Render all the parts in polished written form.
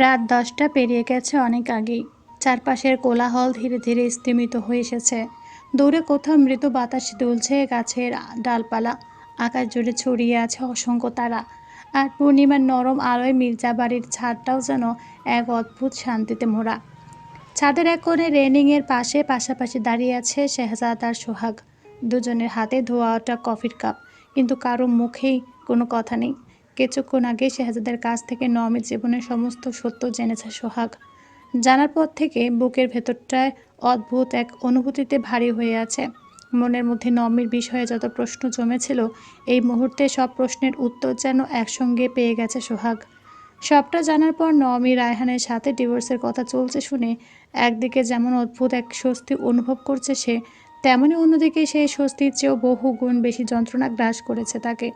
রাত ১০টা পেরিয়ে গেছে অনেক আগেই। চারপাশের কোলাহল ধীরে ধীরে স্তিমিত হয়ে এসেছে। দূরে কোথাও মৃদু বাতাস দুলছে, গাছের ডালপালা, আকাশ জুড়ে ছড়িয়ে আছে অসংখ্য তারা। আর পূর্ণিমার নরম আলোয় মির্জাবাড়ির ছাদটাও যেন এক অদ্ভুত শান্তিতে মোড়া। ছাদের এক কোণে রেলিংয়ের পাশে পাশাপাশি দাঁড়িয়ে আছে শেহজাদ আর সোহাগ। দুজনের হাতে ধোয়া ওঠা কফির কাপ, কিন্তু কারো মুখেই কোনো কথা নেই। কিছুক্ষণ আগে শেহজাদের কাছ থেকে নমির জীবনের সমস্ত সত্য জেনেছে সোহাগ। জানার পর থেকে বুকের ভেতরটায় অদ্ভুত এক অনুভূতিতে ভারী হয়ে আছে। মনের মধ্যে নমির বিষয়ে যত প্রশ্ন জমেছিল, এই মুহূর্তে সব প্রশ্নের উত্তর যেন একসঙ্গে পেয়ে গেছে সোহাগ। সবটা জানার পর নমি রায়হানের সাথে ডিভোর্সের কথা চলছে শুনে একদিকে যেমন অদ্ভুত এক স্বস্তি অনুভব করছে সে, তেমনি অন্যদিকে সেই স্বস্তির চেয়েও বহু গুণ বেশি যন্ত্রণা গ্রাস করেছে তাকে।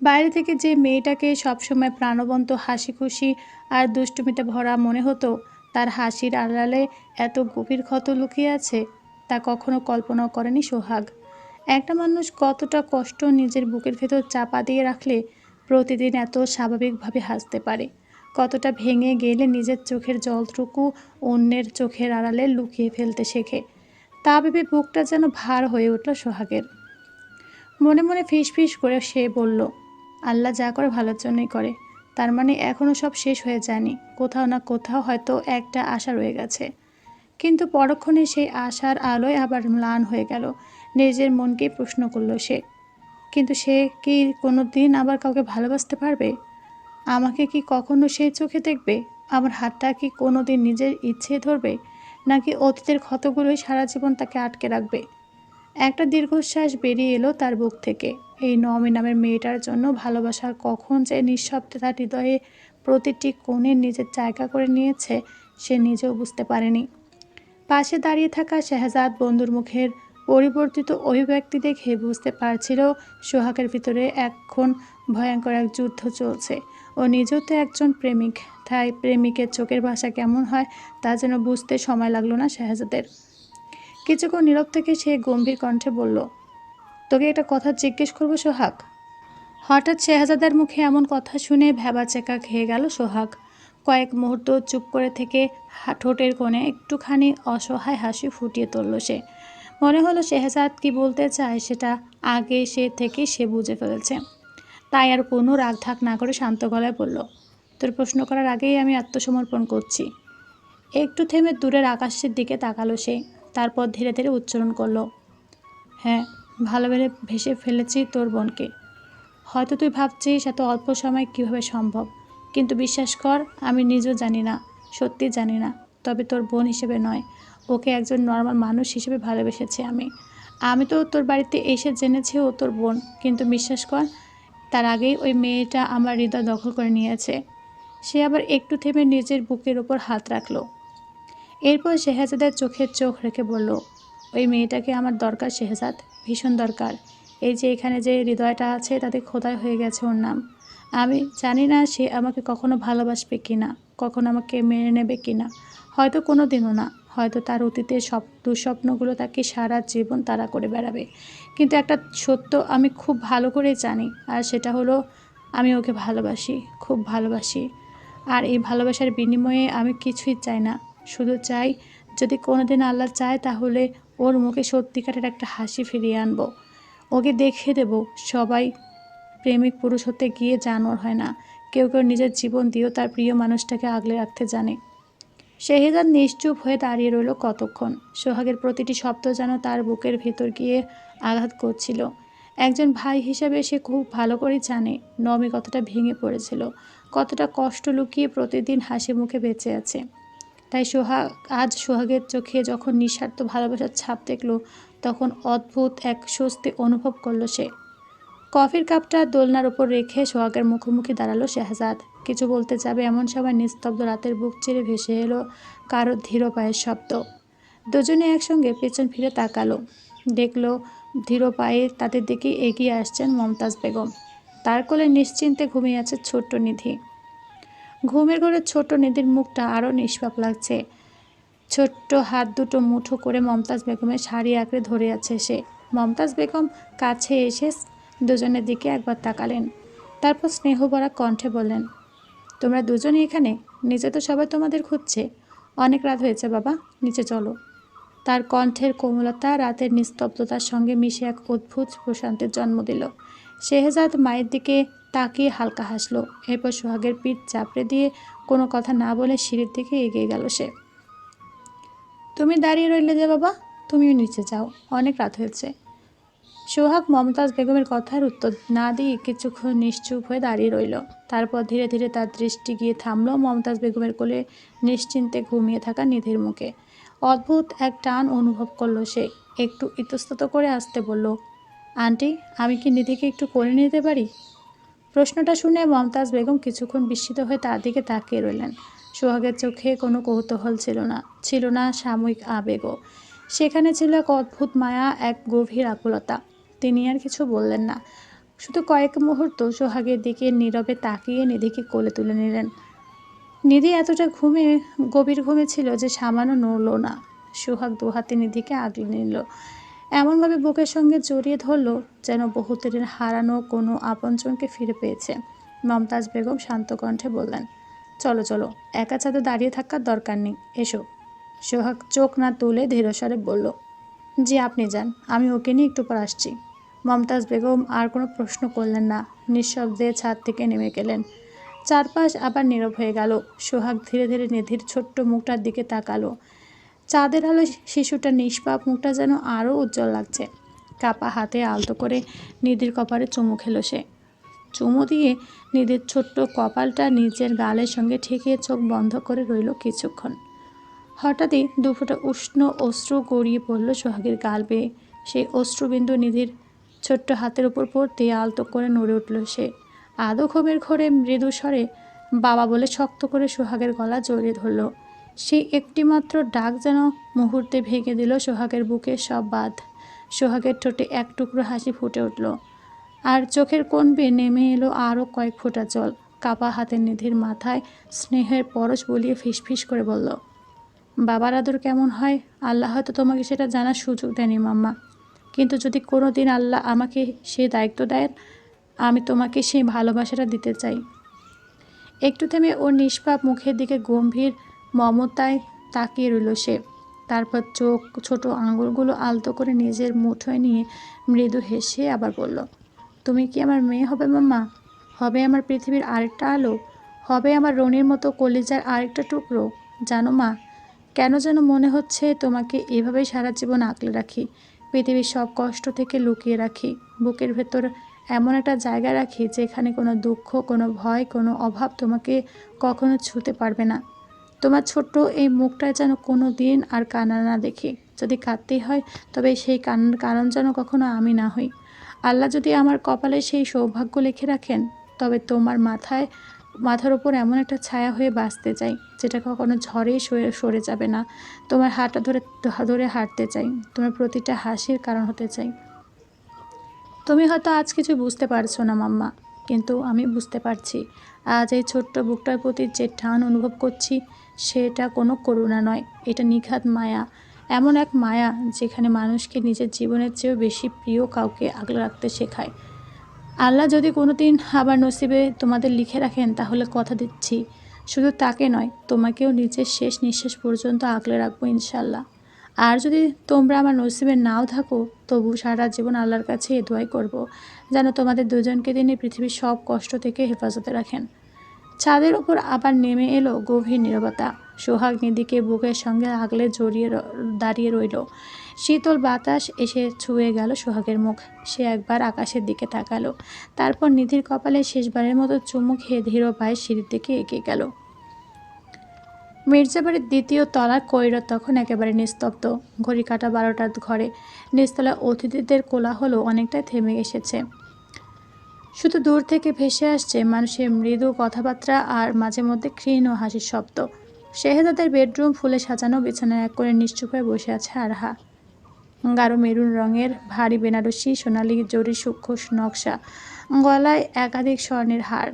বাইরে থেকে যে মেয়েটাকে সবসময় প্রাণবন্ত, হাসি খুশি আর দুষ্টুমিতে ভরা মনে হতো, তার হাসির আড়ালে এত গভীর ক্ষত লুকিয়ে আছে, তা কখনো কল্পনাও করেনি সোহাগ। একটা মানুষ কতটা কষ্ট নিজের বুকের ভেতর চাপা দিয়ে রাখলে প্রতিদিন এত স্বাভাবিকভাবে হাসতে পারে, কতটা ভেঙে গেলে নিজের চোখের জলটুকু অন্যের চোখের আড়ালে লুকিয়ে ফেলতে শেখে, তা ভেবে বুকটা যেন ভার হয়ে উঠল সোহাগের। মনে মনে ফিসফিস করে সে বলল, আল্লাহ যা করে ভালোর জন্যই করে। তার মানে এখনও সব শেষ হয়ে যায়নি, কোথাও না কোথাও হয়তো একটা আশা রয়ে গেছে। কিন্তু পরক্ষণে সেই আশার আলোয় আবার ম্লান হয়ে গেল। নিজের মনকে প্রশ্ন করল সে, কিন্তু সে কি কোনো দিন আবার কাউকে ভালোবাসতে পারবে? আমাকে কি কখনো সেই চোখে দেখবে? আমার হাতটা কি কোনো দিন নিজের ইচ্ছে ধরবে, নাকি অতীতের ক্ষতগুলোই সারা জীবন তাকে আটকে রাখবে? একটা দীর্ঘশ্বাস বেরিয়ে এলো তার বুক থেকে। এই নমি নামের মেয়েটার জন্য ভালোবাসার কখন যে নিঃশব্দে তার হৃদয়ে প্রতিটি কোণে নিজের জায়গা করে নিয়েছে, সে নিজেও বুঝতে পারেনি। পাশে দাঁড়িয়ে থাকা শেহজাদ বন্ধুর মুখের পরিবর্তিত অভিব্যক্তি দেখে বুঝতে পারছিল সোহাগের ভিতরে এখন ভয়ঙ্কর এক যুদ্ধ চলছে। ও নিজেও তো একজন প্রেমিক, তাই প্রেমিকের চোখের ভাষা কেমন হয় তা যেন বুঝতে সময় লাগলো না শেহজাদের। কিছুক্ষণ নীরব থেকে সে গম্ভীর কণ্ঠে বলল, তোকে একটা কথা জিজ্ঞেস করবো সোহাগ? হঠাৎ শেহজাদের মুখে এমন কথা শুনে ভ্যাবাচেকা খেয়ে গেল সোহাগ। কয়েক মুহূর্ত চুপ করে থেকে ঠোঁটের কোণে একটুখানি অসহায় হাসি ফুটিয়ে তুলল সে। মনে হলো শেহজাদ কি বলতে চায় সেটা আগে সে বুঝে ফেলেছে। তাই আর কোনো রাগঢাক না করে শান্ত গলায় বলল, তোর প্রশ্ন করার আগেই আমি আত্মসমর্পণ করছি। একটু থেমে দূরের আকাশের দিকে তাকালো সে, তারপর ধীরে ধীরে উচ্চারণ করলো, হ্যাঁ, ভালোবেসে ভেসে ফেলেছি তোর বোনকে। হয়তো তুই ভাবছিস এত অল্প সময় কিভাবে সম্ভব, কিন্তু বিশ্বাস কর, আমি নিজেও জানি না, সত্যি জানি না। তবে তোর বোন হিসেবে নয়, ওকে একজন নর্মাল মানুষ হিসেবে ভালোবেসেছি আমি। আমি তো তোর বাড়িতে এসে জেনেছি ও তোর বোন, কিন্তু বিশ্বাস কর, তার আগেই ওই মেয়েটা আমার হৃদয় দখল করে নিয়েছে। সে আবার একটু থেমে নিজের বুকের ওপর হাত রাখলো। এরপর শেহজাদের চোখের চোখ রেখে বলল, ওই মেয়েটাকে আমার দরকার শেহজাদ, ভীষণ দরকার। এই যে এখানে যে হৃদয়টা আছে তাতে খোদাই হয়ে গেছে ওর নাম। আমি জানি না সে আমাকে কখনো ভালোবাসবে কি না, কখনো আমাকে মেনে নেবে কি না। হয়তো কোনো দিনও না, হয়তো তার অতীতের সব দুঃস্বপ্নগুলো তাকে সারা জীবন তাড়া করে বেড়াবে। কিন্তু একটা সত্য আমি খুব ভালো করে জানি, আর সেটা হলো আমি ওকে ভালোবাসি, খুব ভালোবাসি। আর এই ভালোবাসার বিনিময়ে আমি কিছুই চাই না, শুধু চাই, যদি কোনোদিন আল্লাহ চায় তাহলে ওর মুখে সত্যিকারের একটা হাসি ফিরিয়ে আনবো। ওকে দেখিয়ে দেব সবাই প্রেমিক পুরুষ হতে গিয়ে জানোয়ার হয় না, কেউ কেউ নিজের জীবন দিয়েও তার প্রিয় মানুষটাকে আগলে রাখতে জানে। শেহজাদ নিশ্চুপ হয়ে দাঁড়িয়ে রইল কতক্ষণ। সোহাগের প্রতিটি শব্দ যেন তার বুকের ভেতর গিয়ে আঘাত করছিল। একজন ভাই হিসেবে সে খুব ভালো করে জানে নমি কতটা ভেঙে পড়েছিল, কতটা কষ্ট লুকিয়ে প্রতিদিন হাসি মুখে বেঁচে আছে। তাই আজ সোহাগের চোখে যখন নিঃস্বার্থ ভালোবাসার ছাপ দেখল, তখন অদ্ভুত এক স্বস্তি অনুভব করল সে। কফির কাপটা দোলনার উপর রেখে সোহাগের মুখোমুখি দাঁড়ালো শেহজাদ। কিছু বলতে যাবে এমন সময় নিস্তব্ধ রাতের বুক চিরে ভেসে এলো কারো ধীর পায়ের শব্দ। দুজনে একসঙ্গে পেছন ফিরে তাকালো, দেখলো ধীর পায়ে তাদের দিকে এগিয়ে আসছেন মমতাজ বেগম। তার কোলে নিশ্চিন্তে ঘুমিয়ে আছে ছোট্ট নিধি। ঘুমের ঘরে ছোট্ট নিধির মুখটা আরও নিষ্পাপ লাগছে। ছোট্ট হাত দুটো মুঠো করে মমতাজ বেগমের শাড়ি আঁকড়ে ধরে আছে সে। মমতাজ বেগম কাছে এসে দুজনের দিকে একবার তাকালেন, তারপর স্নেহভরা কণ্ঠে বললেন, তোমরা দুজনই এখানে? নিচে তো সবাই তোমাদের খুঁজছে। অনেক রাত হয়েছে বাবা, নিচে চলো। তার কণ্ঠের কোমলতা রাতের নিস্তব্ধতার সঙ্গে মিশে এক অদ্ভুত প্রশান্তির জন্ম দিল। শেহজাদ মায়ের দিকে তাকিয়ে হালকা হাসলো। এরপর সোহাগের পিঠ চাপড়ে দিয়ে কোনো কথা না বলে সিঁড়ির দিকে এগিয়ে গেল সে। তুমি দাঁড়িয়ে রইলে যে বাবা, তুমিও নিচে যাও, অনেক রাত হয়েছে। সোহাগ মমতাজ বেগমের কথার উত্তর না দিয়ে কিছুক্ষণ নিশ্চুপ হয়ে দাঁড়িয়ে রইল। তারপর ধীরে ধীরে তার দৃষ্টি গিয়ে থামল মমতাজ বেগমের কোলে নিশ্চিন্তে ঘুমিয়ে থাকা নিধির মুখে। অদ্ভুত এক টান অনুভব করলো সে। একটু ইতস্তত করে আসতে বলল, আন্টি, আমি কি নিধিকে একটু কোলে নিতে পারি? প্রশ্নটা শুনে মমতাজ বেগম কিছুক্ষণ বিস্মিত হয়ে তার দিকে তাকিয়ে রইলেন। সোহাগের চোখে কোনো কৌতূহল ছিল না সাময়িক আবেগও। সেখানে ছিল এক অদ্ভুত মায়া, এক গভীর আকুলতা। তিনি আর কিছু বললেন না, শুধু কয়েক মুহূর্ত সোহাগের দিকে নীরবে তাকিয়ে নিধিকে কোলে তুলে নিলেন। নিধি এতটা গভীর ঘুমে ছিল যে সামান্য নড়ল না। সোহাগ দুহাতে নিধিকে আগলে নিল, এমনভাবে বুকের সঙ্গে জড়িয়ে ধরল যেন বহুদিনের হারানো কোনো আপনজনকে ফিরে পেয়েছে। মমতাজ বেগম শান্ত কণ্ঠে বললেন, চলো চলো, একা ছাদে দাঁড়িয়ে থাকার দরকার নেই, এসো। সোহাগ চোখ না তুলে ধীরস্বরে বলল, জি আপনি যান, আমি ওকে নিয়ে একটু পর আসছি। মমতাজ বেগম আর কোনো প্রশ্ন করলেন না, নিঃশব্দে ছাদ থেকে নেমে গেলেন। চারপাশ আবার নীরব হয়ে গেল। সোহাগ ধীরে ধীরে নিধির ছোট্ট মুখটার দিকে তাকালো। চাঁদের আলো শিশুটার নিষ্পাপ মুখটা যেন আরও উজ্জ্বল লাগছে। কাপা হাতে আলতো করে নিধির কপালে চুমু খেলো সে। চুমু দিয়ে নিধির ছোট্ট কপালটা নিজের গালের সঙ্গে ঠেকিয়ে চোখ বন্ধ করে রইল কিছুক্ষণ। হঠাৎই দুফোঁটা উষ্ণ অশ্রু গড়িয়ে পড়ল সোহাগের গাল বেয়ে। সেই অশ্রুবিন্দু নিধির ছোট্ট হাতের উপর পড়তে আলতো করে নড়ে উঠল সে। আদো ঘুমের ঘোরে মৃদু স্বরে বাবা বলে শক্ত করে সোহাগের গলা জড়িয়ে ধরল। সেই একটিমাত্র ডাক যেন মুহূর্তে ভেঙে দিল সোহাগের বুকের সব বাঁধ। সোহাগের ঠোঁটে এক টুকরো হাসি ফুটে উঠল, আর চোখের কোণ বেয়ে নেমে এলো আরও কয়েক ফোঁটা জল। কাপা হাতের নিধির মাথায় স্নেহের পরশ বলিয়ে ফিসফিস করে বলল, বাবার আদর কেমন হয় আল্লাহ হয়তো তোমাকে সেটা জানার সুযোগ দেয়নি মাম্মা, কিন্তু যদি কোনো দিন আল্লাহ আমাকে সে দায়িত্ব দেন, আমি তোমাকে সেই ভালোবাসাটা দিতে চাই। একটু থেমে ওর নিষ্পাপ মুখের দিকে গম্ভীর মমতায় তাকিয়ে রইল সে। তারপর ছোট আঙুলগুলো আলতো করে নিজের মুঠোয় নিয়ে মৃদু হেসে আবার বলল, তুমি কি আমার মেয়ে হবে মাম্মা? হবে আমার পৃথিবীর আরেকটা আলো? হবে আমার রনির মতো কলিজার আরেকটা টুকরো? জানো মা, কেন যেন মনে হচ্ছে তোমাকে এভাবেই সারা জীবন আঁকলে রাখি, পৃথিবীর সব কষ্ট থেকে লুকিয়ে রাখি, বুকের ভেতর এমন একটা জায়গা রাখি যেখানে কোনো দুঃখ, কোনো ভয়, কোনো অভাব তোমাকে কখনো ছুঁতে পারবে না। তোমার ছোট্ট এই মুখটায় যেন কোনো দিন আর কান্না না দেখি। যদি কাঁদতেই হয় তবে সেই কান্নার কারণ যেন কখনো আমি না হই। আল্লাহ যদি আমার কপালে সেই সৌভাগ্য লিখে রাখেন, তবে তোমার মাথার ওপর এমন একটা ছায়া হয়ে বাঁচতে চাই যেটা কখনো ঝড়েই সরে যাবে না। তোমার হাতটা ধরে ধরে হাঁটতে চাই, তোমার প্রতিটা হাসির কারণ হতে চাই। তুমি হয়তো আজ কিছু বুঝতে পারছো না মাম্মা, কিন্তু আমি বুঝতে পারছি। আজ এই ছোট্ট বুকটার প্রতি যে টান অনুভব করছি সেটা কোনো করুণা নয়, এটা নিখাদ মায়া। এমন এক মায়া যেখানে মানুষকে নিজের জীবনের চেয়েও বেশি প্রিয় কাউকে আগলে রাখতে শেখায়। আল্লাহ যদি কোনো দিন আবার নসিবে তোমাদের লিখে রাখেন, তাহলে কথা দিচ্ছি শুধু তাকে নয়, তোমাকেও নিজের শেষ নিঃশ্বাস পর্যন্ত আগলে রাখবো ইনশাল্লাহ। আর যদি তোমরা আমার নসিবে নাও থাকো, তবু সারা জীবন আল্লাহর কাছে এ দোয়াই করবো যেন তোমাদের দুজনকে তিনি পৃথিবীর সব কষ্ট থেকে হেফাজতে রাখেন। ছাদের উপর আবার নেমে এলো গভীর নীরবতা। সোহাগ নিধিকে বুকের সঙ্গে আগলে দাঁড়িয়ে রইল। শীতল বাতাস এসে ছুঁয়ে গেল সোহাগের মুখ। সে একবার আকাশের দিকে তাকালো, তারপর নিধির কপালে শেষবারের মতো চুমু খেয়ে ধীর পায়ে সিঁড়ির দিকে এগিয়ে গেল। মির্জাবাড়ির দ্বিতীয় তলার করিডর তখন একেবারে নিস্তব্ধ। ঘড়ি কাটা 12টার ঘরে নিচতলায় অতিথিদের কোলাহল অনেকটাই থেমে এসেছে। শুধু দূর থেকে ভেসে আসছে মানুষের মৃদু কথাবার্তা আর মাঝে মধ্যে ক্ষীণ ও হাসির শব্দ। শেহজাদের বেডরুম ফুলে সাজানো, বিছানায় এক করে নিশ্চুপ হয়ে বসে আছে আরহা। গাঢ় মেরুন রঙের ভারী বেনারসি সোনালি জরি সূক্ষ্ম নকশা, গলায় একাধিক স্বর্ণের হার,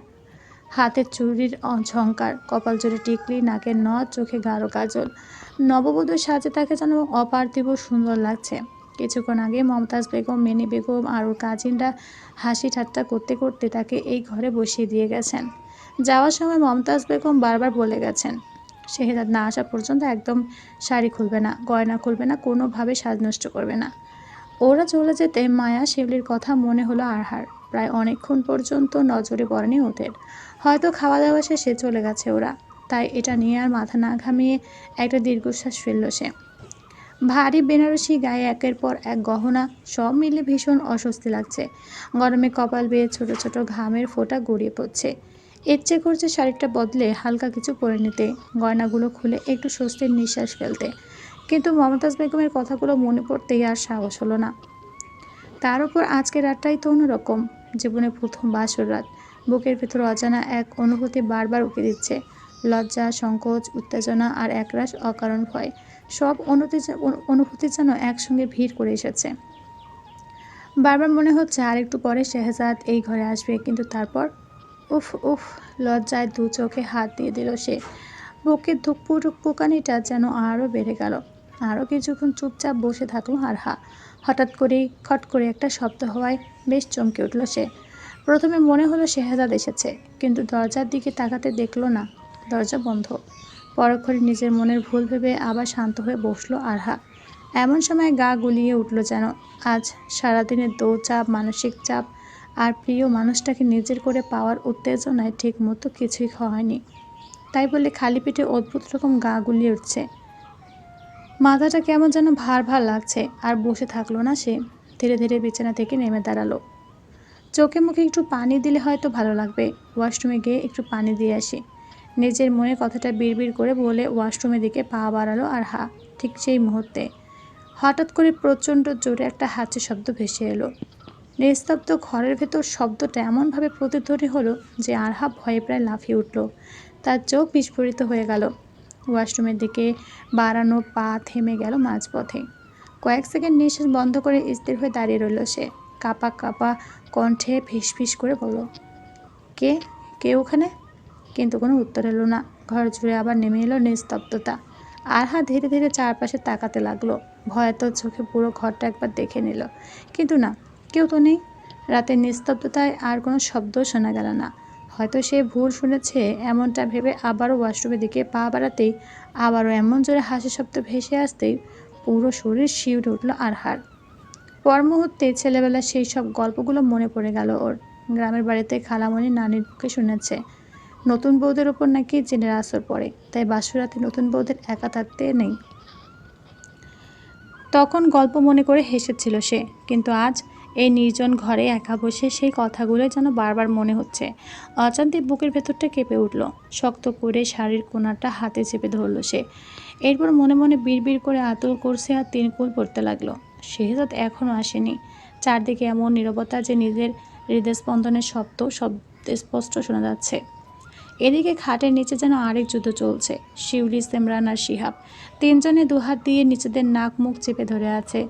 হাতের চুড়ির ঝংকার, কপাল জুড়ে টিকলি, নাকের নথ, চোখে গাঢ় কাজল। নববধূর সাজে তাকে যেন অপার্থিব সুন্দর লাগছে। কিছুক্ষণ আগে মমতাজ বেগম, মেনি বেগম আর ওর কাজিনরা হাসি ঠাট্টা করতে করতে তাকে এই ঘরে বসিয়ে দিয়ে গেছেন। যাওয়ার সময় মমতাজ বেগম বারবার বলে গেছেন শেহজাদ না আসা পর্যন্ত একদম শাড়ি খুলবে না, গয়না খুলবে না, কোনোভাবে সাজ নষ্ট করবে না। ওরা চলে যেতে মায়া শিউলির কথা মনে হলো আরহার। প্রায় অনেকক্ষণ পর্যন্ত নজরে পড়েনি ওদের। হয়তো খাওয়া দাওয়া শেষে চলে গেছে ওরা, তাই এটা নিয়ে আর মাথা না ঘামিয়ে একটা দীর্ঘশ্বাস ফেলল সে। ভারী বেনারসি গায়ে একের পর এক গহনা, সব মিলে ভীষণ অস্বস্তি লাগছে। গরমে কপাল বেয়ে ছোট ছোট ঘামের ফোঁটা গড়িয়ে পড়ছে। ইচ্ছে করছে শাড়িটা বদলে হালকা কিছু পরে নিতে, গয়নাগুলো খুলে একটু স্বস্তির নিঃশ্বাস ফেলতে। কিন্তু মমতাজ বেগমের কথাগুলো মনে পড়তেই আর সাহস হলো না। তার উপর আজকের রাতটাই তো অন্যরকম, জীবনের প্রথম বাসর রাত। বুকের ভেতর অজানা এক অনুভূতি বারবার উকি দিচ্ছে। লজ্জা, সংকোচ, উত্তেজনা আর একরাশ অকারণ ভয়, সব অনুভূতি যেন একসঙ্গে ভিড় করে এসেছে। বারবার মনে হচ্ছে আর একটু পরে শেহজাদ এই ঘরে আসবে, কিন্তু তারপর উফ উফ, লজ্জায় দু চোখে হাত দিয়ে দিল সে। বুকের পুকানিটা যেন আরও বেড়ে গেল। আরও কিছুক্ষণ চুপচাপ বসে থাকলো আরহা। হঠাৎ করেই খট করে একটা শব্দ হওয়ায় বেশ চমকে উঠল সে। প্রথমে মনে হলো শেহজাদ এসেছে, কিন্তু দরজার দিকে তাকাতে দেখল না, দরজা বন্ধ। পরক্ষণে নিজের মনের ভুল ভেবে আবার শান্ত হয়ে বসলো আরহা। এমন সময় গা গুলিয়ে উঠল যেন। আজ সারাদিনের দৌড়চাপ, মানসিক চাপ আর প্রিয় মানুষটাকে নিজের করে পাওয়ার উত্তেজনায় ঠিক মতো কিছুই খাওয়া হয়নি। তাই বলে খালি পেটে অদ্ভুত রকম গা গুলিয়ে উঠছে। মাথাটা কেমন যেন ভার ভার লাগছে। আর বসে থাকলো না সে, ধীরে ধীরে বিছানা থেকে নেমে দাঁড়ালো। চোখে মুখে একটু পানি দিলে হয়তো ভালো লাগবে, ওয়াশরুমে গিয়ে একটু পানি দিয়ে আসি। নিজের মনে কথাটা বিড়বিড় করে বলে ওয়াশরুমের দিকে পা বাড়ালো আরহা। ঠিক সেই মুহূর্তে হঠাৎ করে প্রচণ্ড জোরে একটা হাঁচি শব্দ ভেসে এলো। নিস্তব্ধ ঘরের ভেতর শব্দটা এমনভাবে প্রতিধ্বনি হলো যে আরহা ভয়ে প্রায় লাফিয়ে উঠল। তার চোখ বিস্ফোরিত হয়ে গেল। ওয়াশরুমের দিকে বাড়ানো পা থেমে গেল মাঝপথে। কয়েক সেকেন্ড নিঃশ্বাস বন্ধ করে স্থির হয়ে দাঁড়িয়ে রইল সে। কাঁপা কাঁপা কণ্ঠে ফিসফিস করে বলল, কে কে ওখানে? কিন্তু কোনো উত্তর এলো না। ঘর জুড়ে আবার নেমে এলো নিস্তব্ধতা। আরহা ধীরে ধীরে চারপাশে তাকাতে লাগলো। ভয়ার্ত চোখে পুরো ঘরটা একবার দেখে নিল, কিন্তু না, কেউ তো নেই। রাতের নিস্তব্ধতায় আর কোনো শব্দও শোনা গেল না। হয়তো সে ভুল শুনেছে, এমনটা ভেবে আবারও ওয়াশরুমের দিকে পা বাড়াতেই আবারও এমন জোরে হাসি শব্দ ভেসে আসতেই পুরো শরীর শিউরে উঠল আরহার। পর মুহূর্তে ছেলেবেলার সেই সব গল্পগুলো মনে পড়ে গেল ওর। গ্রামের বাড়িতে খালামণি নানির মুখে শুনেছে নতুন বউদের ওপর নাকি জিনের আসর পড়ে, তাই বাসরাতে নতুন বউদের একা থাকতে নেই। তখন গল্প মনে করে হেসেছিল সে, কিন্তু আজ এই নির্জন ঘরে একা বসে সেই কথাগুলো যেন বারবার মনে হচ্ছে। অজান্তে বুকের ভেতরটা কেঁপে উঠল। শক্ত করে শাড়ির কোণাটা হাতে চেপে ধরল সে। এরপর মনে মনে বিড়বিড় করে আতুর করছে আর তিনকুল পড়তে লাগলো। শেহজাদ এখনও আসেনি। চারদিকে এমন নীরবতা যে নিজের হৃদস্পন্দনের শব্দ স্পষ্ট শোনা যাচ্ছে। এদিকে খাটের নিচে যেন আরেক যুদ্ধ চলছে। শিউলি, সিমরান আর শিহাব তিনজনে দুহাত দিয়ে নিজেদের নাক মুখ চেপে ধরে আছে,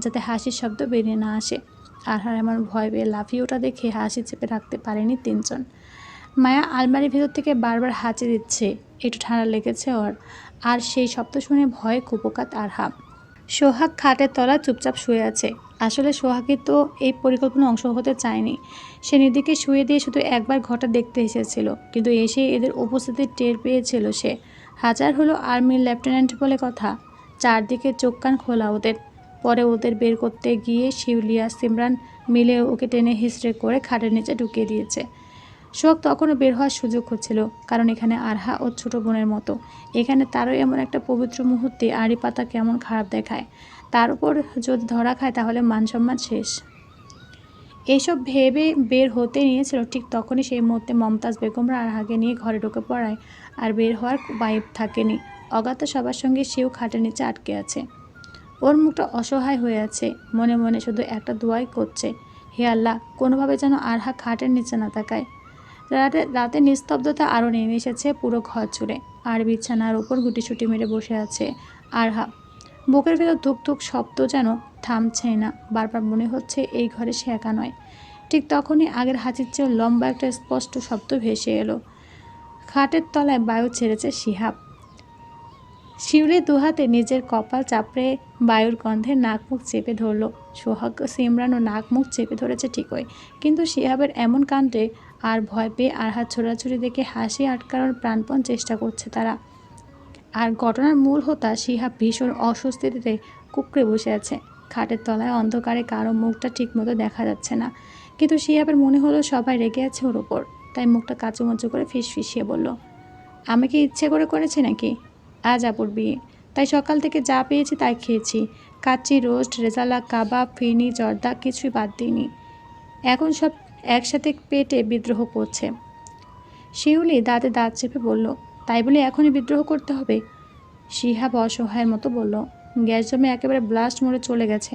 যাতে হাসির শব্দ বেরিয়ে না আসে। আরহার এমন ভয় পেয়ে লাফিয়ে ওঠা দেখে হাসি চেপে রাখতে পারেনি তিনজন। মায়া আলমারির ভেতর থেকে বারবার হাঁচি দিচ্ছে, একটু ঠান্ডা লেগেছে ওর। আর সেই শব্দ শুনে ভয়ে কুপোকাত আরহা। সোহাগ খাটের তলায় চুপচাপ শুয়ে আছে। আসলে সোহাগই তো এই পরিকল্পনার অংশ হতে চায়নি। সে নিধিকে শুয়ে দিয়ে শুধু একবার ঘরটা দেখতে এসেছিল, কিন্তু এসে এদের উপস্থিতি টের পেয়েছিল সে। হাজার হলো আর্মির লেফটেন্যান্ট বলে কথা, চারদিকে চোখ কান খোলা ওদের। পরে ওদের বের করতে গিয়ে শিউলিয়া সিমরান মিলে ওকে টেনে হিঁচড়ে করে খাটের নিচে ঢুকিয়ে দিয়েছে। সোহাগ তখনও বের হওয়ার সুযোগ হচ্ছিল, কারণ এখানে আরহা ওর ছোট বোনের মতো। এখানে তারও এমন একটা পবিত্র মুহূর্তে আড়ি পাতা কেমন খারাপ দেখায়। তার উপর যদি ধরা খায় তাহলে মান সম্মান শেষ। এইসব ভেবে বের হতে নিয়েছিল, ঠিক তখনই সেই মুহূর্তে মমতাজ বেগমরা আরহাকে নিয়ে ঘরে ঢুকে পড়ায় আর বের হওয়ার বাইর থাকেনি। অগাত্য সবার সঙ্গে সেও খাটের নিচে আটকে আছে। ওর মুখটা অসহায় হয়ে আছে, মনে মনে শুধু একটা দোয়াই করছে, হে আল্লাহ, কোনোভাবে যেন আরহা খাটের নিচে না তাকায়। রাতে নিস্তব্ধতা আরও নেমে এসেছে পুরো ঘর জুড়ে। আর বিছানার উপর গুটিসুটি মেরে বসে আছে আরহা। বুকের ভেতর ধুক ধুক শব্দ যেন থামছেই না। বারবার মনে হচ্ছে এই ঘরে সে একা নয়। ঠিক তখনই আগের হাঁচির চেয়ে লম্বা একটা স্পষ্ট শব্দ ভেসে এলো। খাটের তলায় বায়ু ছেড়েছে শিহাব। শিউলি দুহাতে নিজের কপাল চাপড়ে বায়ুর গন্ধে নাক মুখ চেপে ধরল। সোহাগ, সিমরানও নাক মুখ চেপে ধরেছে ঠিকই, কিন্তু শিহাবের এমন কাণ্ডে আর ভয় পেয়ে আরহার ছোড়াছুড়ি দেখে হাসি আটকানোর প্রাণপণ চেষ্টা করছে তারা। আর ঘটনার মূল হোতা শিহাব ভীষণ অস্বস্তিতে কুঁকড়ে বসে আছে। খাটের তলায় অন্ধকারে কারো মুখটা ঠিকমতো দেখা যাচ্ছে না, কিন্তু শিহাবের মনে হলো সবাই রেগে আছে ওর ওপর। তাই মুখটা কাঁচুমাচু করে ফিসফিসিয়ে বলল, আমি কি ইচ্ছে করে করেছি নাকি? আজ আপুর বিয়ে, তাই সকাল থেকে যা পেয়েছি তাই খেয়েছি। কাচ্চি, রোস্ট, রেজালা, কাবাব, ফিরনি, জর্দা কিছুই বাদ দিইনি। এখন সব একসাথে পেটে বিদ্রোহ করছে। শিউলি দাঁতে দাঁত চেপে বলল, তাই বলে এখনই বিদ্রোহ করতে হবে? শিহাব অসহায়ের মতো বলল, গ্যাস জমে একেবারে ব্লাস্ট মোড়ে চলে গেছে,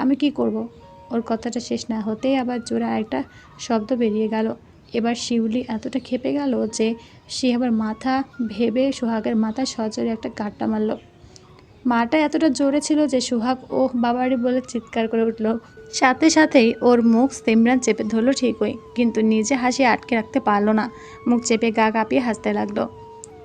আমি কি করব? ওর কথাটা শেষ না হতেই আবার জোরে আরেকটা শব্দ বেরিয়ে গেল। এবার শিউলি এতটা ক্ষেপে গেল যে শিহাবের মাথা ভেবে সোহাগের মাথায় সজোরে একটা গাঁট্টা মারল। মাটা এতটা জোরে ছিল যে সোহাগ ওহ বাবারি বলে চিৎকার করে উঠল। সাথে সাথেই ওর মুখ সিমরান চেপে ধরলো ঠিকই, কিন্তু নিজে হাসি আটকে রাখতে পারলো না। মুখ চেপে গা কাঁপিয়ে হাসতে লাগলো।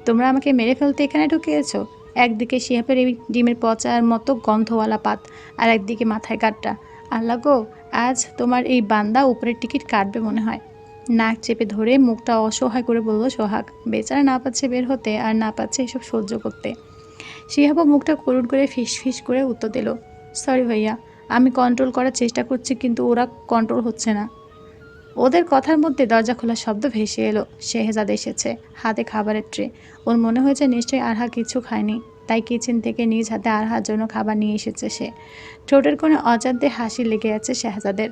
তোমরা আমাকে মেরে ফেলতে এখানে ঢুকিয়েছো? একদিকে শিহাবের এই ডিমের পচার মতো গন্ধওয়ালা পাত, আর একদিকে মাথায় গাঁটটা। আল্লাহ গো, আজ তোমার এই বান্দা উপরের টিকিট কাটবে মনে হয়। নাক চেপে ধরে মুখটা অসহায় করে বলল সোহাগ। বেচারা না পাচ্ছে বের হতে, আর না পাচ্ছে এসব সহ্য করতে। শিহাবও মুখটা করুণ করে ফিস ফিস করে উত্তর দিল, সরি ভাইয়া, আমি কন্ট্রোল করার চেষ্টা করছি, কিন্তু ওরা কন্ট্রোল হচ্ছে না। ওদের কথার মধ্যে দরজা খোলার শব্দ ভেসে এলো। শেহজাদ এসেছে, হাতে খাবারের ট্রে। ওর মনে হয়েছে নিশ্চয়ই আরহা কিছু খায়নি, তাই কিচেন থেকে নিজ হাতে আরহার জন্য খাবার নিয়ে এসেছে সে। ঠোঁটের কোণে অজান্তে হাসি লেগে আছে শেহজাদের।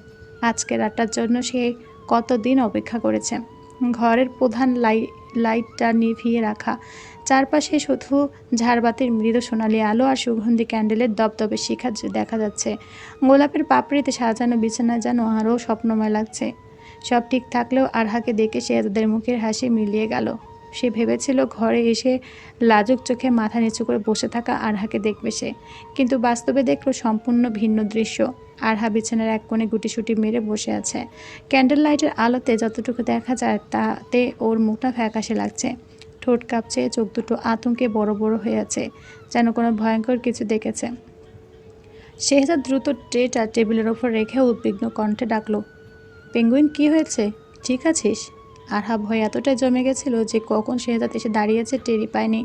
আজকে রাতটার জন্য সে কতদিন অপেক্ষা করেছে। ঘরের প্রধান লাইটটা নিভিয়ে রাখা, চারপাশে শুধু ঝাড়বাতির মৃদু সোনালি আলো আর সুগন্ধি ক্যান্ডেলের দপদপে শিখা দেখা যাচ্ছে। গোলাপের পাপড়িতে সাজানো বিছানা যেন আরও স্বপ্নময় লাগছে। সব ঠিক থাকলেও আরহাকে দেখে শেহজাদের মুখের হাসি মিলিয়ে গেল। সে ভেবেছিল ঘরে এসে লাজুক চোখে মাথা নিচু করে বসে থাকা আরহাকে দেখবে সে, কিন্তু বাস্তবে দেখল সম্পূর্ণ ভিন্ন দৃশ্য। আরহা বিছানার এক কোণে গুটিসুটি মেরে বসে আছে। ক্যান্ডেল লাইটের আলোতে যতটুকু দেখা যায় তাতে ওর মুখটা ফ্যাকাশে লাগছে। ঠোঁট কাঁপছে, চোখ দুটো আতঙ্কে বড় বড় হয়ে আছে, যেন কোনো ভয়ঙ্কর কিছু দেখেছে। শেহজাদ দ্রুত ট্রেটা টেবিলের ওপর রেখে উদ্বিগ্ন কণ্ঠে ডাকলো, পেঙ্গুইন, কি হয়েছে? ঠিক আছিস? আরহা ভয় এতটাই জমে গেছিল যে কখন শেহজাদ এসে দাঁড়িয়েছে টেরই পায়নি,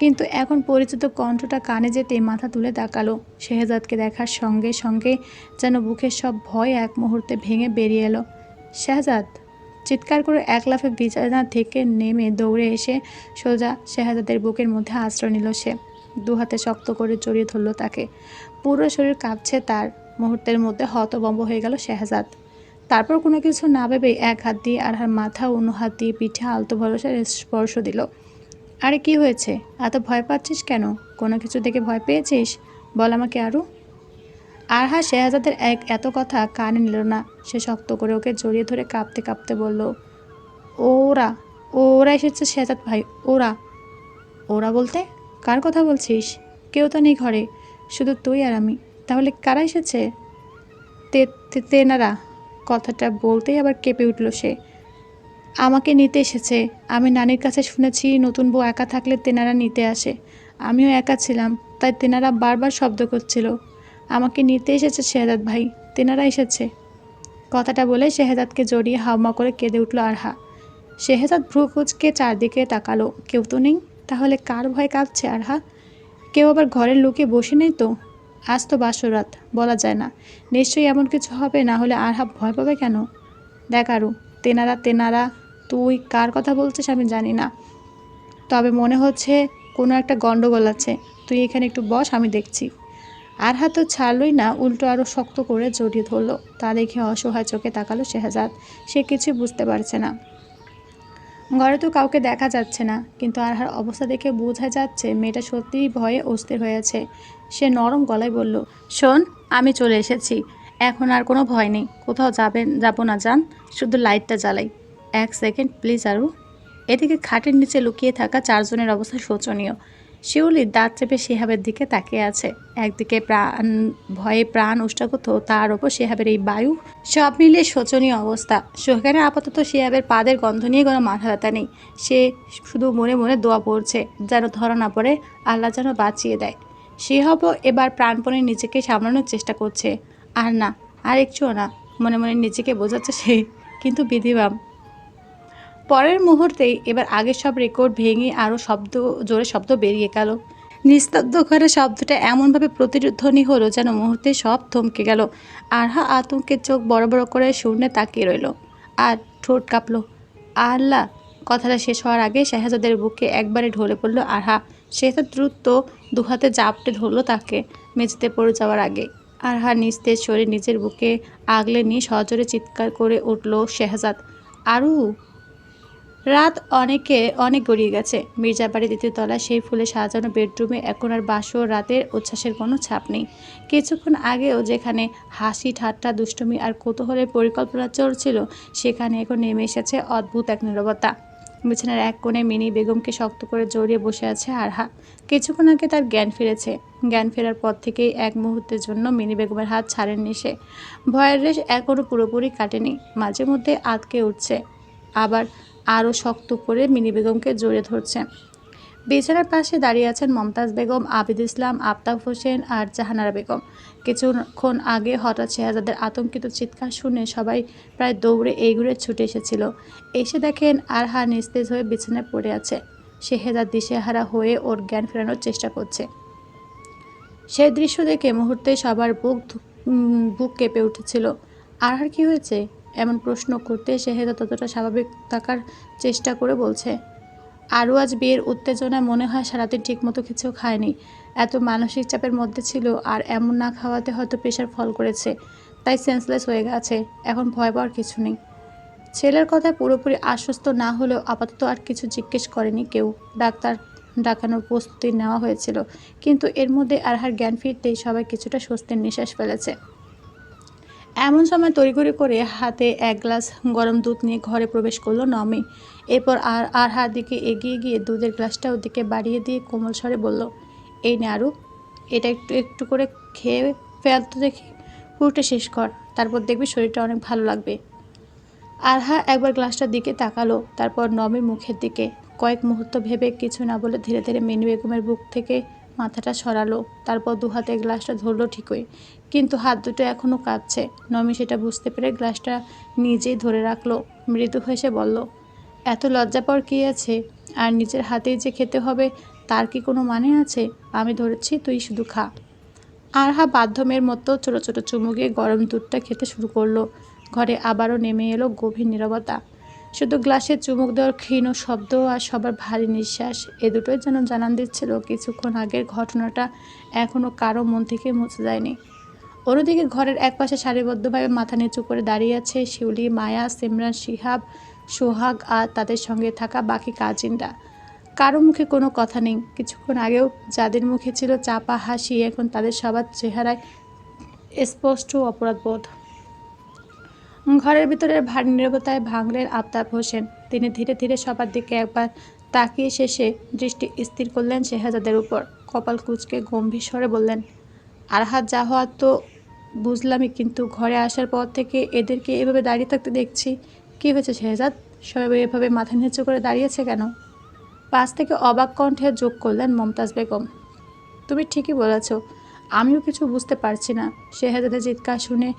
কিন্তু এখন পরিচিত কণ্ঠটা কানে যেতেই মাথা তুলে তাকালো। শেহজাদকে দেখার সঙ্গে সঙ্গে যেন বুকের সব ভয় এক মুহূর্তে ভেঙে বেরিয়ে এলো। শেহজাদ! চিৎকার করে এক লাফে বিছানা থেকে নেমে দৌড়ে এসে সোজা শেহজাদের বুকের মধ্যে আশ্রয় নিল সে। দু হাতে শক্ত করে জড়িয়ে ধরল তাকে। পুরো শরীর কাঁপছে তার। মুহূর্তের মধ্যে হতভম্ব হয়ে গেল শেহজাদ। তারপর কোনো কিছু না ভেবেই এক হাত দিয়ে আরহার মাথা, অন্য হাত দিয়ে পিঠে আলতো ভরসার স্পর্শ দিল। আরে কি হয়েছে? এত ভয় পাচ্ছিস কেন? কোনো কিছু দেখে ভয় পেয়েছিস? বল আমাকে আরও। আরহা শেহজাদের এত কথা কানে নিল না। সে শক্ত করে ওকে জড়িয়ে ধরে কাঁপতে কাঁপতে বলল, ওরা ওরা এসেছে শেহজাদ ভাই, ওরা। ওরা বলতে কার কথা বলছিস? কেউ তো নেই ঘরে, শুধু তুই আর আমি। তাহলে কারা এসেছে? তেনারা। কথাটা বলতেই আবার কেঁপে উঠল সে। আমাকে নিতে এসেছে। আমি নানির কাছে শুনেছি নতুন বউ একা থাকলে তেনারা নিতে আসে। আমিও একা ছিলাম, তাই তেনারা বারবার শব্দ করছিল। আমাকে নিতে এসেছে শেহজাদ ভাই, তেনারা এসেছে। কথাটা বলে শেহজাদকে জড়িয়ে হাউমা করে কেঁদে উঠল আরহা। শেহজাদ ভ্রু কুঁচকে চারদিকে তাকালো। কেউ তো নেই। তাহলে কার ভয় কাঁপছে আরহা? কেউ আবার ঘরের লুকিয়ে বসে নেই তো? আজ তো বাসরাত, বলা যায় না। নিশ্চয়ই এমন কিছু হবে, না হলে আরহা ভয় পাবে কেন? দেখ আরু, তেনারা তেনারা তুই কার কথা বলছিস আমি জানি না, তবে মনে হচ্ছে কোনো একটা গন্ডগোল আছে। তুই এখানে একটু বস, আমি দেখছি। আরহা তো ছাড়লই না, উল্টো আরও শক্ত করে জড়িয়ে ধরল। তা দেখে অসহায় চোখে তাকালো শেহজাদ। সে কিছুই বুঝতে পারছে না। ঘরে তো কাউকে দেখা যাচ্ছে না, কিন্তু আরহার অবস্থা দেখে বোঝা যাচ্ছে মেয়েটা সত্যিই ভয়ে অস্থির হয়েছে। সে নরম গলায় বলল, শোন, আমি চলে এসেছি। এখন আর কোনো ভয় নেই। কোথাও যাবো না জান, শুধু লাইটটা জ্বালাই। এক সেকেন্ড প্লিজ আরু। এদিকে খাটের নিচে লুকিয়ে থাকা চারজনের অবস্থা শোচনীয়। শিউলি দাঁত চেপে শিহাবের দিকে তাকিয়ে আছে। একদিকে ভয়ে প্রাণ উষ্টাগত, তার ওপর শিহাবের এই বায়ু, সব মিলিয়ে শোচনীয় অবস্থা। সেখানে আপাতত শিহাবের পাদের গন্ধ নিয়ে কোনো মাথা ব্যথা নেই। সে শুধু মনে মনে দোয়া পড়ছে যেন ধরা না পড়ে, আল্লাহ যেন বাঁচিয়ে দেয়। শিহাবও এবার প্রাণপণে নিজেকে সামলানোর চেষ্টা করছে। আর না, আর একটুও না, মনে মনে নিজেকে বোঝাচ্ছে সে, কিন্তু বিধিবাম। পরের মুহূর্তেই এবার আগের সব রেকর্ড ভেঙে আরও জোরে শব্দ বেরিয়ে গেল। নিস্তব্ধ ঘরে শব্দটা এমনভাবে প্রতিধ্বনি হলো যেন মুহূর্তে সব থমকে গেল। আরহা আতঙ্কের চোখ বড় বড় করে শূন্যে তাকিয়ে রইল আর ঠোঁট কাঁপল। আল্লাহ! কথাটা শেষ হওয়ার আগে শেহজাদের বুকে একবারে ঢলে পড়ল আরহা। শেহজাদ দ্রুত দুহাতে জাপটে ধরল তাকে, মেঝেতে পড়ে যাওয়ার আগে। আরহা নিস্তেজ শরীর নিজের বুকে আগলে নিয়ে সজোরে চিৎকার করে উঠল শেহজাদ, আরু! রাত অনেক গড়িয়ে গেছে। মির্জাবাড়ির দ্বিতীয় তলায় সেই ফুলে সাজানো বেডরুমে এখন আর বাসর রাতের উচ্ছ্বাসের কোনো ছাপ নেই। কিছুক্ষণ আগেও যেখানে হাসি ঠাট্টা দুষ্টুমি আর কৌতূহলের পরিকল্পনা চলছিল, সেখানে এখন নেমে এসেছে অদ্ভুত এক নীরবতা। বিছানার এক কোণে মিনি বেগমকে শক্ত করে জড়িয়ে বসে আছে আরহা। কিছুক্ষণ আগে তার জ্ঞান ফিরেছে। জ্ঞান ফেরার পর থেকেই এক মুহূর্তের জন্য মিনি বেগমের হাত ছাড়েননি সে। ভয়ের রেশ এখনও পুরোপুরি কাটেনি, মাঝে মধ্যে আটকে উঠছে, আবার আরও শক্ত করে মিনি বেগমকে জড়িয়ে ধরছে। বিছানার পাশে দাঁড়িয়ে আছেন মমতাজ বেগম, আবিদ ইসলাম, আফতাব হোসেন আর জাহানারা বেগম। কিছুক্ষণ আগে হঠাৎ শেহজাদের আতঙ্কিত চিৎকার শুনে সবাই প্রায় দৌড়ে এগুড়ে ছুটে এসেছিল। এসে দেখেন আরহা নিস্তেজ হয়ে বিছানায় পড়ে আছে। শেহজাদ দিশেহারা হয়ে ওর জ্ঞান ফেরানোর চেষ্টা করছে। সেই দৃশ্য দেখে মুহূর্তে সবার বুক কেঁপে উঠেছিল। আরহার কি হয়েছে? এমন প্রশ্ন করতে শেহজাদ ততটা স্বাভাবিক থাকার চেষ্টা করে বলছে, আরও আজ বিয়ের উত্তেজনায় মনে হয় সারাদিন ঠিকমতো কিছু খায়নি। এত মানসিক চাপের মধ্যে ছিল, আর এমন না খাওয়াতে হয়তো প্রেশার ফল করেছে, তাই সেন্সলেস হয়ে গেছে। এখন ভয় পাওয়ার কিছু নেই। ছেলের কথায় পুরোপুরি আশ্বস্ত না হলেও আপাতত আর কিছু জিজ্ঞেস করেনি কেউ। ডাক্তার ডাকানোর প্রস্তুতি নেওয়া হয়েছিল, কিন্তু এর মধ্যে আরহার জ্ঞান ফিরতেই সবাই কিছুটা স্বস্তির নিঃশ্বাস ফেলেছে। এমন সময় তড়িঘড়ি করে হাতে এক গ্লাস গরম দুধ নিয়ে ঘরে প্রবেশ করলো নমি। এরপর আরহার দিকে এগিয়ে গিয়ে দুধের গ্লাসটা ওদিকে বাড়িয়ে দিয়ে কোমল স্বরে বলল, এই নে আরু, এটা একটু একটু করে খেয়ে ফেল তো দেখি। পুরোটা শেষ কর, তারপর দেখবি শরীরটা অনেক ভালো লাগবে। আরহা একবার গ্লাসটার দিকে তাকালো, তারপর নমির মুখের দিকে। কয়েক মুহূর্ত ভেবে কিছু না বলে ধীরে ধীরে মিনি বেগমের বুক থেকে মাথাটা সরালো। তারপর দুহাতে গ্লাসটা ধরলো ঠিকই, কিন্তু হাত দুটো এখনও কাঁপছে। নমি সেটা বুঝতে পেরে গ্লাসটা নিজেই ধরে রাখলো। মৃদু হেসে বলল, এত লজ্জা পাওয়ার কী আছে? আর নিজের হাতেই যে খেতে হবে তার কি কোনো মানে আছে? আমি ধরেছি, তুই শুধু খা। আরহা বাধ্যমের মতো ছোটো ছোটো চুমুকে গরম দুধটা খেতে শুরু করলো। ঘরে আবারও নেমে এলো গভীর নীরবতা। শুধু গ্লাসে চুমুক দেওয়ার ক্ষীণ শব্দ আর সবার ভারী নিঃশ্বাস, এ দুটোই যেন জানান দিচ্ছিল কিছুক্ষণ আগের ঘটনাটা এখনও কারো মন থেকে মুছে যায়নি। অন্যদিকে ঘরের একপাশে সারিবদ্ধভাবে মাথা নিচু করে দাঁড়িয়ে আছে শিউলি, মায়া, সিমরান, শিহাব, সোহাগ আর তাদের সঙ্গে থাকা বাকি কাজিনরা। কারো মুখে কোনো কথা নেই। কিছুক্ষণ আগেও যাদের মুখে ছিল চাপা হাসি, এখন তাদের সবার চেহারায় স্পষ্ট অপরাধবোধ। ঘরের ভিতরের ভারী নীরবতায় ভাঙলেন আফতাব হোসেন। তিনি ধীরে ধীরে সবার দিকে একবার তাকিয়ে শেষে দৃষ্টি স্থির করলেন শেহজাদের উপর। কপাল কুঁচকে গম্ভীর স্বরে বললেন, আরহাত যা হওয়ার তো বুঝলামই, কিন্তু ঘরে আসার পর থেকে এদেরকে এভাবে দাঁড়িয়ে থাকতে দেখছি। কী হয়েছে শেহজাদ? সবাই এভাবে মাথা নিচু করে দাঁড়িয়েছে কেন? পাশ থেকে অবাক কণ্ঠে যোগ করলেন মমতাজ বেগম, তুমি ঠিকই বলেছ, আমিও কিছু বুঝতে পারছি না। শেহজাদের চিৎকার শুনে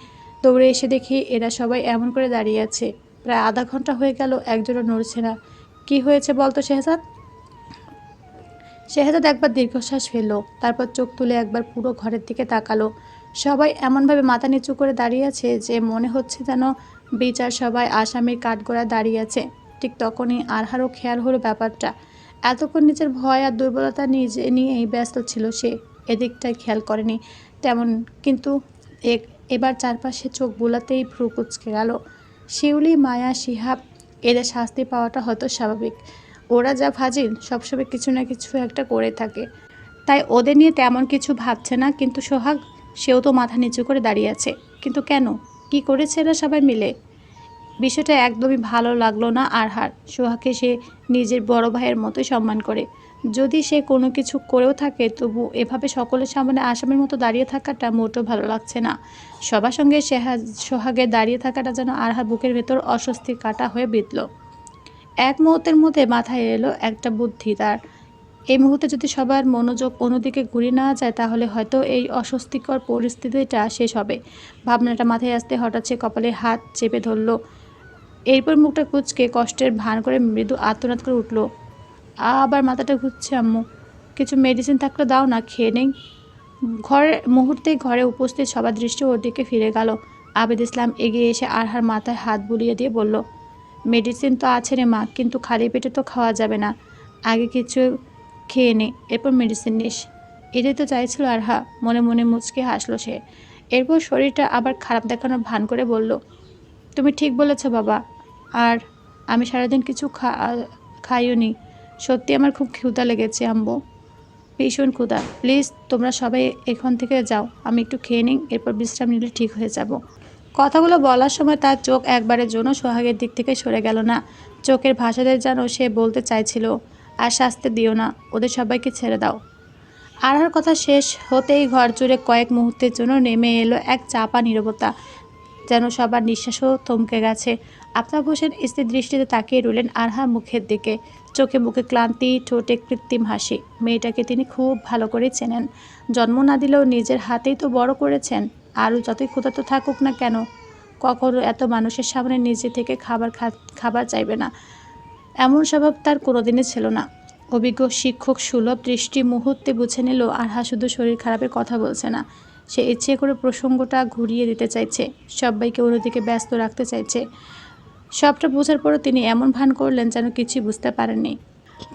দৌড়ে এসে দেখি এরা সবাই এমন করে দাঁড়িয়ে আছে। প্রায় আধা ঘন্টা হয়ে গেল, একজনও নড়ছে না। কি হয়েছে বলতো শেহজাদ? শেহজাদ একবার দীর্ঘশ্বাস ফেলল, তারপর চোখ তুলে একবার পুরো ঘরের দিকে তাকালো। সবাই এমনভাবে মাথা নিচু করে দাঁড়িয়ে আছে যে মনে হচ্ছে যেন বিচার সবাই আসামির কাঠগড়ায় দাঁড়িয়ে আছে। ঠিক তখনই আরহারও খেয়াল হলো ব্যাপারটা। এতক্ষণ নিজের ভয় আর দুর্বলতা নিয়েই ব্যস্ত ছিল সে, এদিকটায় খেয়াল করেনি তেমন। কিন্তু এবার চারপাশে চোখ বুলাতেই ভ্রু কুঁচকে গেল। শিউলি, মায়া, শিহাব, এদের শাস্তি পাওয়াটা হয়তো স্বাভাবিক। ওরা যা ফাজিল, সবসময় কিছু না কিছু একটা করে থাকে, তাই ওদের নিয়ে তেমন কিছু ভাবছে না। কিন্তু সোহাগ, সেও তো মাথা নিচু করে দাঁড়িয়ে আছে। কিন্তু কেন? কি করেছে এরা সবাই মিলে? বিষয়টা একদমই ভালো লাগলো না আরহার। সোহাগকে সে নিজের বড় ভাইয়ের মতোই সম্মান করে। যদি সে কোনো কিছু করেও থাকে, তবু এভাবে সকলের সামনে আসামির মতো দাঁড়িয়ে থাকাটা মোটেও ভালো লাগছে না। সবার সঙ্গে সোহাগে দাঁড়িয়ে থাকাটা যেন আরহার বুকের ভেতর অস্বস্তির কাঁটা হয়ে বিঁধল। এক মুহূর্তের মধ্যে মাথায় এলো একটা বুদ্ধি তার। এই মুহূর্তে যদি সবার মনোযোগ অন্যদিকে ঘুরিয়ে নেওয়া যায়, তাহলে হয়তো এই অস্বস্তিকর পরিস্থিতিটা শেষ হবে। ভাবনাটা মাথায় আসতে হঠাৎ সে কপালে হাত চেপে ধরল। এরপর মুখটা কুঁচকে কষ্টের ভান করে মৃদু আর্তনাদ করে উঠল। আবার মাথাটা ঘুরছে আম্মু, কিছু মেডিসিন থাকলে দাও না, খেয়ে নেই। ঘরে উপস্থিত সবার দৃষ্টি ওর দিকে ফিরে গেল। আবেদ ইসলাম এগিয়ে এসে আরহার মাথায় হাত বুলিয়ে দিয়ে বলল, মেডিসিন তো আছে রে মা, কিন্তু খালি পেটে তো খাওয়া যাবে না। আগে কিছু খেয়ে নে, এরপর মেডিসিন নিস। এটাই তো চাইছিল আরহা, মনে মনে মুচকে হাসলো সে। এরপর শরীরটা আবার খারাপ দেখানোর ভান করে বলল, তুমি ঠিক বলেছ বাবা, আর আমি সারাদিন কিছু খাইও নি। সত্যি আমার খুব ক্ষুধা লেগেছে আম্মু, ভীষণ ক্ষুধা। প্লিজ তোমরা সবাই এখান থেকে যাও, আমি একটু খেয়ে নিই, এরপর বিশ্রাম নিলে ঠিক হয়ে যাব। কথাগুলো বলার সময় তার চোখ একবারের জন্য সোহাগের দিক থেকে সরে গেল না। চোখের ভাষাতে যেন সে বলতে চাইছিল, আর শাস্তি দিও না, ওদের সবাইকে ছেড়ে দাও। আরহার কথা শেষ হতেই ঘর জুড়ে কয়েক মুহূর্তের জন্য নেমে এলো এক চাপা নীরবতা, যেন সবার নিঃশ্বাসও থমকে গেছে। আফতাব হোসেন স্থির দৃষ্টিতে তাকিয়ে রইলেন আরহার মুখের দিকে, চোখে মুখে ক্লান্তি, ঠোঁটে কৃত্রিম হাসি। মেয়েটাকে তিনি খুব ভালো করে চেনেন, জন্ম না দিলেও নিজের হাতেই তো বড় করেছেন। আরও যতই ক্ষুধার্ত থাকুক না কেন, কখনো এত মানুষের সামনে নিজে থেকে খাবার চাইবে না, এমন স্বভাব তার কোনোদিনই ছিল না। অভিজ্ঞ শিক্ষক সুলভ দৃষ্টি মুহূর্তে বুঝে নিল আরহা শুধু শরীর খারাপের কথা বলছে না, সে ইচ্ছে করে প্রসঙ্গটা ঘুরিয়ে দিতে চাইছে, সবাইকে অন্যদিকে ব্যস্ত রাখতে চাইছে। সবটা বোঝার পরও তিনি এমন ভান করলেন যেন কিছুই বুঝতে পারেননি।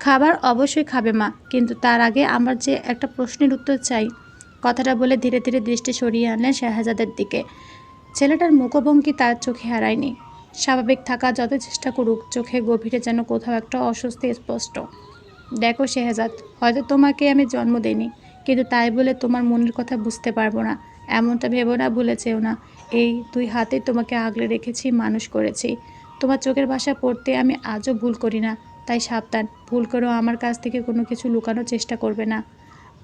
খাবার অবশ্যই খাবে মা, কিন্তু তার আগে আমার যে একটা প্রশ্নের উত্তর চাই। কথাটা বলে ধীরে ধীরে দৃষ্টি সরিয়ে আনলেন শাহজাদের দিকে। ছেলেটার মুখভঙ্গি তার চোখে হারায়নি। স্বাভাবিক থাকা যত চেষ্টা করুক, চোখে গভীরে যেন কোথাও একটা অস্বস্তি স্পষ্ট। দেখো শেহজাদ, হয়তো তোমাকে আমি জন্ম দেইনি, কিন্তু তাই বলে তোমার মনের কথা বুঝতে পারবো না এমনটা ভেবো না, ভুলে যেও না। এই দুই হাতে তোমাকে আগলে রেখেছি, মানুষ করেছি। তোমার চোখের ভাষা পড়তে আমি আজও ভুল করি না, তাই সাবধান, ভুল করেও আমার কাছ থেকে কোনো কিছু লুকানোর চেষ্টা করবে না।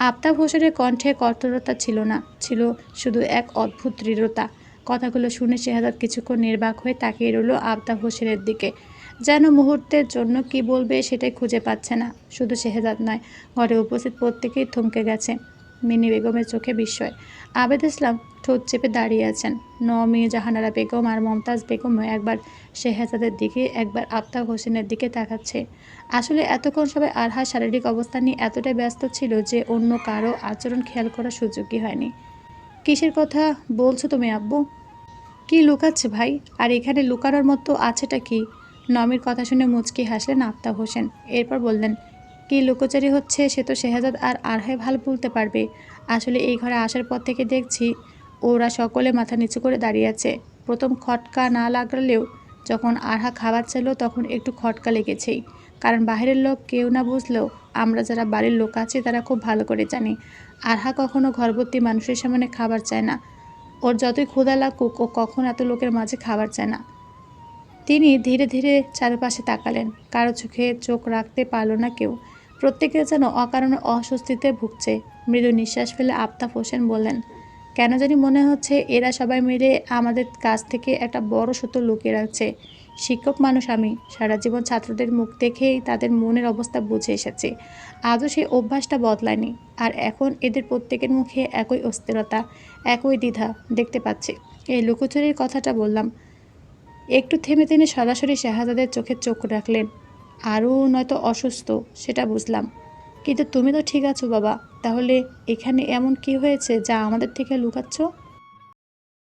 আফতাব হোসেনের কণ্ঠে কঠোরতা ছিল না, ছিল শুধু এক অদ্ভুত দৃঢ়তা। কথাগুলো শুনে শেহজাদ কিছুক্ষণ নির্বাক হয়ে তাকিয়ে রইল আফতাব হোসেনের দিকে, যেন মুহূর্তের জন্য কি বলবে সেটাই খুঁজে পাচ্ছে না। শুধু শেহজাদ নয়, ঘরে উপস্থিত প্রত্যেকেই থমকে গেছে। মিনি বেগমের চোখে বিস্ময়। আবেদ ইসলাম ঠোঁট চেপে দাঁড়িয়ে আছেন। নওমি, জাহানারা বেগম আর মমতাজ বেগম একবার শেহজাদের দিকে, একবার আফতাব হোসেনের দিকে তাকাচ্ছে। আসলে এতক্ষণ সবাই আরহার শারীরিক অবস্থা নিয়ে এতটাই ব্যস্ত ছিল যে অন্য কারো আচরণ খেয়াল করার সুযোগই হয়নি। কিসের কথা বলছো তুমি আব্বু? কি লুকাচ্ছে ভাই? আর এখানে লুকানোর মতো আছেটা কি? নমির কথা শুনে মুচকি হাসলেন আফতাব হোসেন। এরপর বললেন, কি লুকোচুরি হচ্ছে সে তো শেহজাদ আর আরহাই ভালো বলতে পারবে। আসলে এই ঘরে আসার পর থেকে দেখছি ওরা সকলে মাথা নিচু করে দাঁড়িয়ে আছে। প্রথম খটকা না লাগলেও যখন আরহা খাবার চাইল তখন একটু খটকা লেগেছেই, কারণ বাইরের লোক কেউ না বুঝলেও আমরা যারা বাড়ির লোক আছি তারা খুব ভালো করে জানি আরহা কখনো ঘরভর্তি মানুষের সামনে খাবার চায় না। ওর যতই ক্ষুধা লাগুক, ও কখন এত লোকের মাঝে খাবার চায় না। তিনি ধীরে ধীরে চারপাশে তাকালেন, কারো চোখে চোখ রাখতে পারল না কেউ। প্রত্যেকে যেন অকারণে অস্বস্তিতে ভুগছে। মৃদু নিঃশ্বাস ফেলে আফতাব হোসেন বললেন, কেন জানি মনে হচ্ছে এরা সবাই মিলে আমাদের কাছ থেকে একটা বড় সত্য লুকিয়ে রাখছে। শিক্ষক মানুষ আমি, সারা জীবন ছাত্রদের মুখ দেখেই তাদের মনের অবস্থা বুঝে এসেছি। আজও সেই অভ্যাসটা বদলায়নি, আর এখন এদের প্রত্যেকের মুখে একই অস্থিরতা, একই দ্বিধা দেখতে পাচ্ছি। এই লুকোচুরির কথাটা বললাম। একটু থেমে তিনি সরাসরি শাহজাদের চোখে চোখ রাখলেন। আরও নয়তো অসুস্থ, সেটা বুঝলাম, কিন্তু তুমি তো ঠিক আছো বাবা। তাহলে এখানে এমন কি হয়েছে যা আমাদের থেকে লুকাচ্ছ?